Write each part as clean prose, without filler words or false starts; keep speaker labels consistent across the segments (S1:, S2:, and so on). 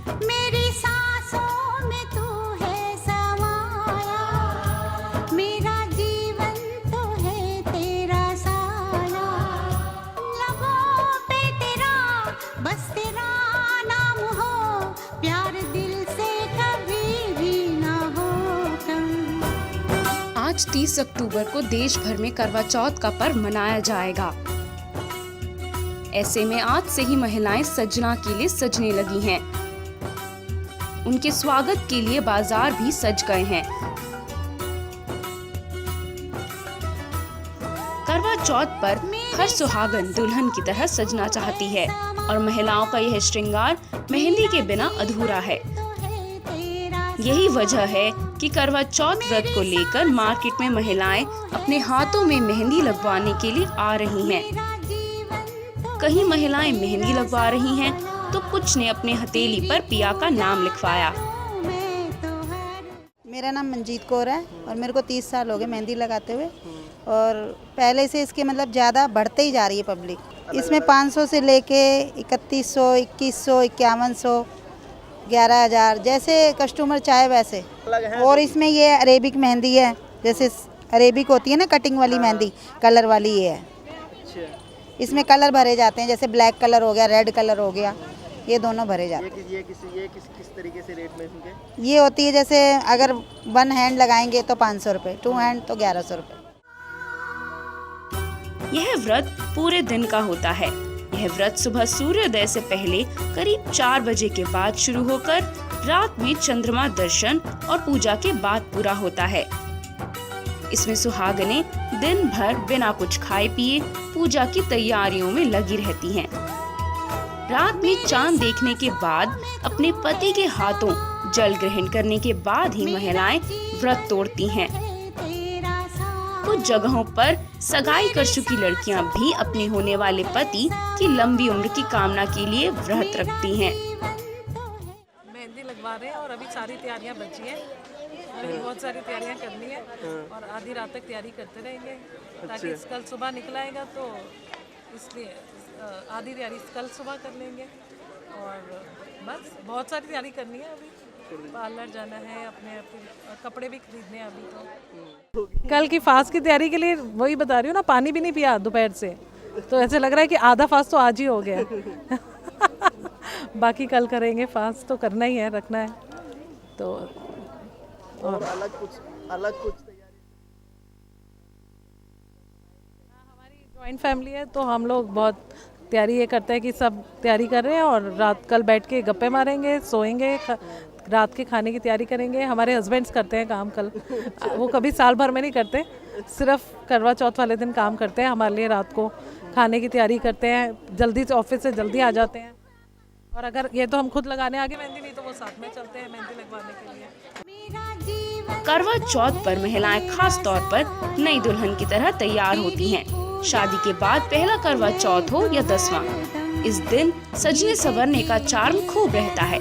S1: मेरी सांसों में तू है समाया, मेरा जीवन तो है तेरा साया, लबों पे तेरा बस तेरा नाम हो, प्यार दिल से कभी भी ना हो कम।
S2: आज 30 अक्टूबर को देश भर में करवा चौथ का पर्व मनाया जाएगा। ऐसे में आज से ही महिलाएं सजना के लिए सजने लगी हैं। उनके स्वागत के लिए बाजार भी सज गए हैं। करवा चौथ पर हर सुहागन दुल्हन की तरह सजना चाहती है और महिलाओं का यह श्रृंगार मेहंदी के बिना अधूरा है। यही वजह है कि करवा चौथ व्रत को लेकर मार्केट में महिलाएं अपने हाथों में मेहंदी लगवाने के लिए आ रही हैं। कहीं महिलाएं मेहंदी लगवा रही हैं तो कुछ ने अपने हथेली पर पिया का नाम लिखवाया।
S3: मेरा नाम मंजीत कौर है और मेरे को 30 साल हो गए मेहंदी लगाते हुए, और पहले से इसके मतलब ज़्यादा बढ़ते ही जा रही है पब्लिक। इसमें 500 से लेके 3100, 2100, 5100, 11,000 जैसे कस्टमर चाहे वैसे। और इसमें ये अरेबिक मेहंदी है, जैसे अरेबिक होती है ना कटिंग वाली मेहंदी, कलर वाली ये है। इसमें कलर भरे जाते हैं, जैसे ब्लैक कलर हो गया, रेड कलर हो गया, ये दोनों भरे जाते हैं।
S4: ये किस तरीके से रेट में इनके?
S3: ये होती है जैसे अगर 1 हैंड लगाएंगे तो 500 रुपये, 2 हैंड तो 1100 रुपये।
S2: यह व्रत पूरे दिन का होता है। यह व्रत सुबह सूर्योदय से पहले करीब 4 बजे के बाद शुरू होकर रात में चंद्रमा दर्शन और पूजा के बाद पूरा होता है। इसमें सुहागनें दिन भर बिना कुछ खाए पिए पूजा की तैयारियों में लगी रहती हैं। रात में चांद देखने के बाद अपने पति के हाथों जल ग्रहण करने के बाद ही महिलाएं व्रत तोड़ती हैं। कुछ जगहों पर सगाई कर चुकी लड़कियां भी अपने होने वाले पति की लंबी उम्र की कामना के लिए व्रत रखती हैं।
S5: मेहंदी लगवा रहे हैं और अभी सारी तैयारियां बची हैं। अभी बहुत सारी तैयारियां करनी है और आधी रात तक तैयारी करते रहेंगे ताकि कल सुबह निकलाएगा, तो इसलिए आधी तैयारी कल सुबह कर लेंगे। और बस बहुत सारी तैयारी करनी है। अभी पार्लर जाना है, अपने कपड़े भी खरीदने हैं अभी। तो कल की फास्ट की तैयारी के लिए वही बता रही हूँ ना, पानी भी नहीं पिया दोपहर से, तो ऐसे लग रहा है कि आधा फास्ट तो आज ही हो गया। बाकी कल करेंगे, फास्ट तो करना ही है, रखना है। तो
S4: और अलग कुछ तैयारी?
S5: हमारी जॉइंट फैमिली है तो हम लोग बहुत तैयारी ये करते हैं कि सब तैयारी कर रहे हैं और रात कल बैठ के गप्पे मारेंगे, सोएंगे, रात के खाने की तैयारी करेंगे। हमारे हस्बैंड्स करते हैं काम कल, वो कभी साल भर में नहीं करते, सिर्फ करवा चौथ वाले दिन काम करते हैं हमारे लिए। रात को खाने की तैयारी करते हैं, जल्दी से ऑफिस से जल्दी आ जाते हैं। और अगर ये तो हम खुद लगाने आगे मेहंदी, नहीं तो वो साथ में चलते हैं मेहंदी लगवाने के लिए।
S2: करवा चौथ पर महिलाएं खास तौर पर नई दुल्हन की तरह तैयार होती हैं। शादी के बाद पहला करवा चौथ हो या 10वां, इस दिन सजने संवरने का चार्म खूब रहता है।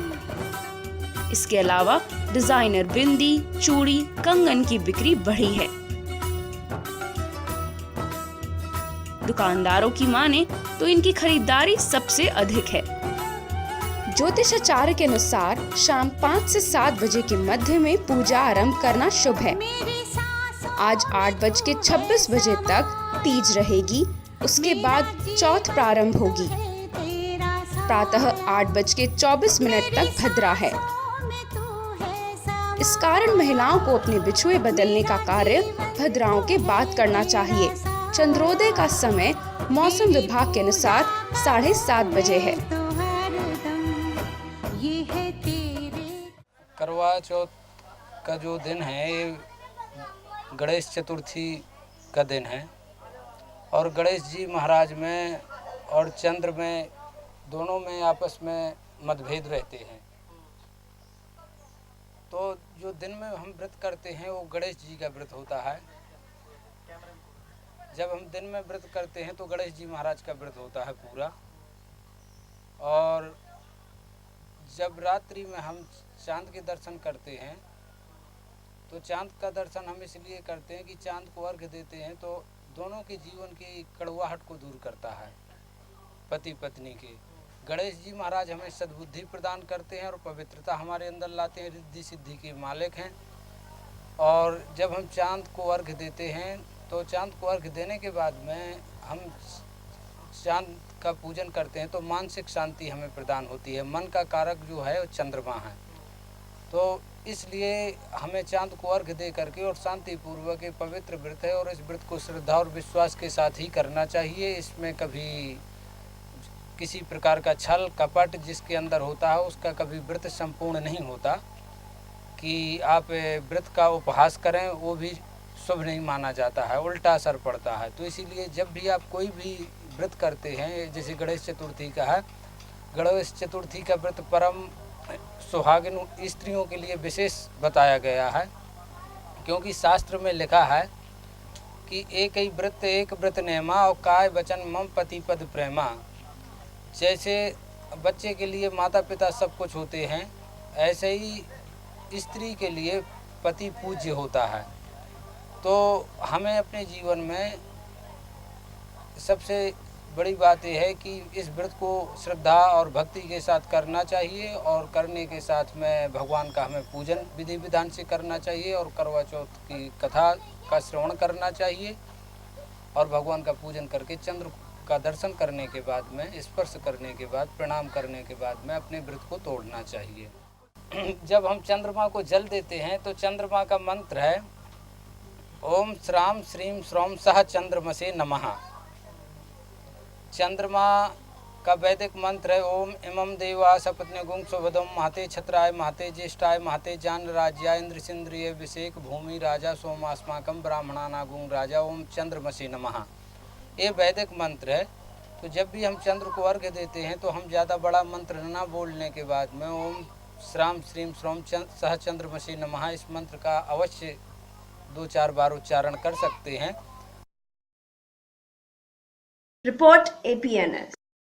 S2: इसके अलावा डिजाइनर बिंदी, चूड़ी, कंगन की बिक्री बढ़ी है। दुकानदारों की माने तो इनकी खरीदारी सबसे अधिक है। ज्योतिषाचार्य के अनुसार शाम 5 से 7 बजे के मध्य में पूजा आरंभ करना शुभ है। आज 8:26 बजे तक तीज रहेगी, उसके बाद चौथ प्रारंभ होगी। प्रातः 8:24 तक भद्रा है। इस कारण महिलाओं को अपने बिछुए बदलने का कार्य भद्राओं के बाद करना चाहिए। चंद्रोदय का समय मौसम विभाग के अनुसार 7:30 बजे है।
S6: करवा चौथ का जो दिन है ये गणेश चतुर्थी का दिन है, और गणेश जी महाराज में और चंद्र में दोनों में आपस में मतभेद रहते हैं। तो जो दिन में हम व्रत करते हैं वो गणेश जी का व्रत होता है। जब हम दिन में व्रत करते हैं तो गणेश जी महाराज का व्रत होता है पूरा। और जब रात्रि में हम चांद के दर्शन करते हैं तो चांद का दर्शन हम इसलिए करते हैं कि चांद को अर्घ्य देते हैं तो दोनों के जीवन की कड़वाहट को दूर करता है, पति पत्नी के। गणेश जी महाराज हमें सद्बुद्धि प्रदान करते हैं और पवित्रता हमारे अंदर लाते हैं, रिद्धि सिद्धि के मालिक हैं। और जब हम चांद को अर्घ्य देते हैं तो चांद को अर्घ्य देने के बाद में हम चांद का पूजन करते हैं तो मानसिक शांति हमें प्रदान होती है। मन का कारक जो है वो चंद्रमा है, तो इसलिए हमें चांद को अर्घ्य दे करके और शांतिपूर्वक एक पवित्र व्रत है और इस व्रत को श्रद्धा और विश्वास के साथ ही करना चाहिए। इसमें कभी किसी प्रकार का छल कपट जिसके अंदर होता है उसका कभी व्रत संपूर्ण नहीं होता। कि आप व्रत का उपहास करें वो भी शुभ नहीं माना जाता है, उल्टा असर पड़ता है। तो इसीलिए जब भी आप कोई भी व्रत करते हैं, जैसे गणेश चतुर्थी का है, गणेश चतुर्थी का व्रत परम सुहागिन स्त्रियों के लिए विशेष बताया गया है, क्योंकि शास्त्र में लिखा है कि एक ही व्रत एक व्रत नेमा और काय वचन मम पति पद प्रेमा। जैसे बच्चे के लिए माता पिता सब कुछ होते हैं, ऐसे ही स्त्री के लिए पति पूज्य होता है। तो हमें अपने जीवन में सबसे बड़ी बात यह है कि इस व्रत को श्रद्धा और भक्ति के साथ करना चाहिए और करने के साथ में भगवान का हमें पूजन विधि विधान से करना चाहिए और करवा चौथ की कथा का श्रवण करना चाहिए और भगवान का पूजन करके चंद्र का दर्शन करने के बाद में, स्पर्श करने के बाद, प्रणाम करने के बाद में अपने व्रत को तोड़ना चाहिए। जब हम चंद्रमा को जल देते हैं तो चंद्रमा का मंत्र है ओम श्राम श्रीम श्रौम सह चंद्रमसे नमः। चंद्रमा का वैदिक मंत्र है ओम इमं देवा सपत्न्यगुं सुभदम महते छत्राय महते ज्येष्ठाय महते जान राज्याय इंद्र सिंद्रिय विषेक भूमि राजा सोमास्माकम ब्राह्मणानागुं राजा ओम चंद्रमसे नमः। ये वैदिक मंत्र है। तो जब भी हम चंद्र को अर्घ्य देते हैं तो हम ज़्यादा बड़ा मंत्र ना बोलने के बाद में ओम श्राम श्रीम श्रौम सह चंद्रमसे नमः इस मंत्र का अवश्य 2-4 बार उच्चारण कर सकते हैं।
S7: Report APNS।